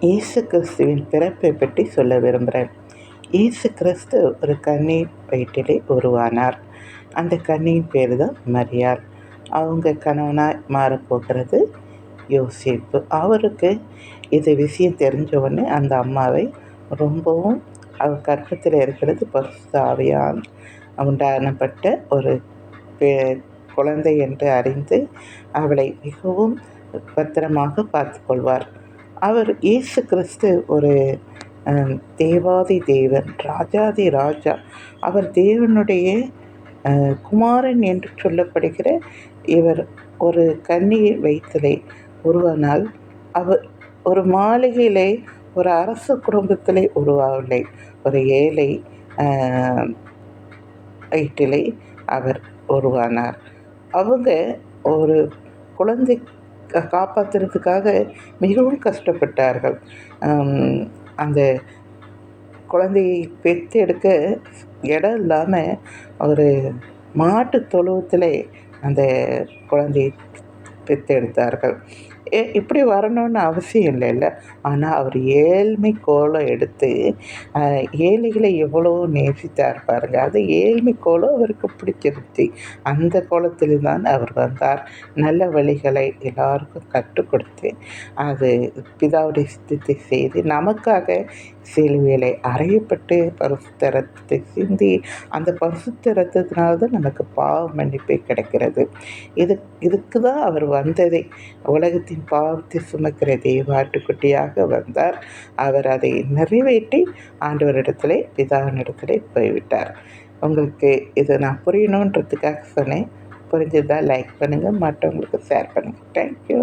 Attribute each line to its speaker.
Speaker 1: இயேசு கிறிஸ்துவின் பிறப்பை பற்றி சொல்ல விரும்புகிறேன். இயேசு கிறிஸ்து ஒரு கன்னி வயிற்றிலே உருவானார். அந்த கன்னியின் பேர் தான் மரியாள். அவங்க கணவனாய் மாறப்போகிறது யோசேப்பு. அவருக்கு இது விஷயம் தெரிஞ்ச உடனே அந்த அம்மாவை ரொம்பவும் அவர் கர்ப்பத்தில் இருக்கிறது பரிசுத்த ஆவியால் உண்டானப்பட்ட ஒரு குழந்தை என்று அறிந்து அவளை மிகவும் பத்திரமாக பார்த்து கொள்வார். அவர் இயேசு கிறிஸ்து ஒரு தேவாதி தேவன், ராஜாதி ராஜா. அவர் தேவனுடைய குமாரன் என்று சொல்லப்படுகிற இவர் ஒரு கன்னி வயிற்றிலே உருவானால் அவர் ஒரு மாளிகையிலே ஒரு அரச குடும்பத்திலே உருவாகவில்லை. ஒரு ஏழை வயிற்றிலே அவர் உருவானார். அவங்க ஒரு குழந்தை காப்பாற்றுறதுக்காக மிகவும் கஷ்டப்பட்டார்கள். அந்த குழந்தையை பெற்றெடுக்க இடம் இல்லாமல் ஒரு மாட்டு தொழுவத்தில் அந்த குழந்தையை பெற்றெடுத்தார்கள். இப்படி வரணும்னு அவசியம் இல்லைல்ல. ஆனால் அவர் ஏழ்மை கோலம் எடுத்து ஏழைகளை எவ்வளோ நேசித்தார் பாருங்க. அது ஏழ்மை கோலம் அவருக்கு பிடிச்சிருச்சு. அந்த கோலத்தில் தான் அவர் வந்தார். நல்ல வழிகளை எல்லாருக்கும் கற்றுக் கொடுத்து அது பிதாவுடைய சித்தத்தை செய்து நமக்காக சிலுவையிலே அறையப்பட்டு பரிசுத்த இரத்தத்தை சிந்தி அந்த பரிசுத்த இரத்தத்தினால தான் நமக்கு பாவ மன்னிப்பே கிடைக்கிறது. இதுக்கு தான் அவர் வந்ததே. உலகத்தின் பாவத்தை சுமக்கிற தேவாட்டுக்குட்டியாக வந்தார். அவர் அதை நிறைவேற்றி ஆண்டவரிடத்திலே பிதாவினிடத்திலே போய்விட்டார். உங்களுக்கு இதை நான் புரியணுன்றதுக்காக சொன்னேன். புரிஞ்சதா லைக் பண்ணுங்கள், மற்றவங்களுக்கு ஷேர் பண்ணுங்கள். தேங்க்யூ.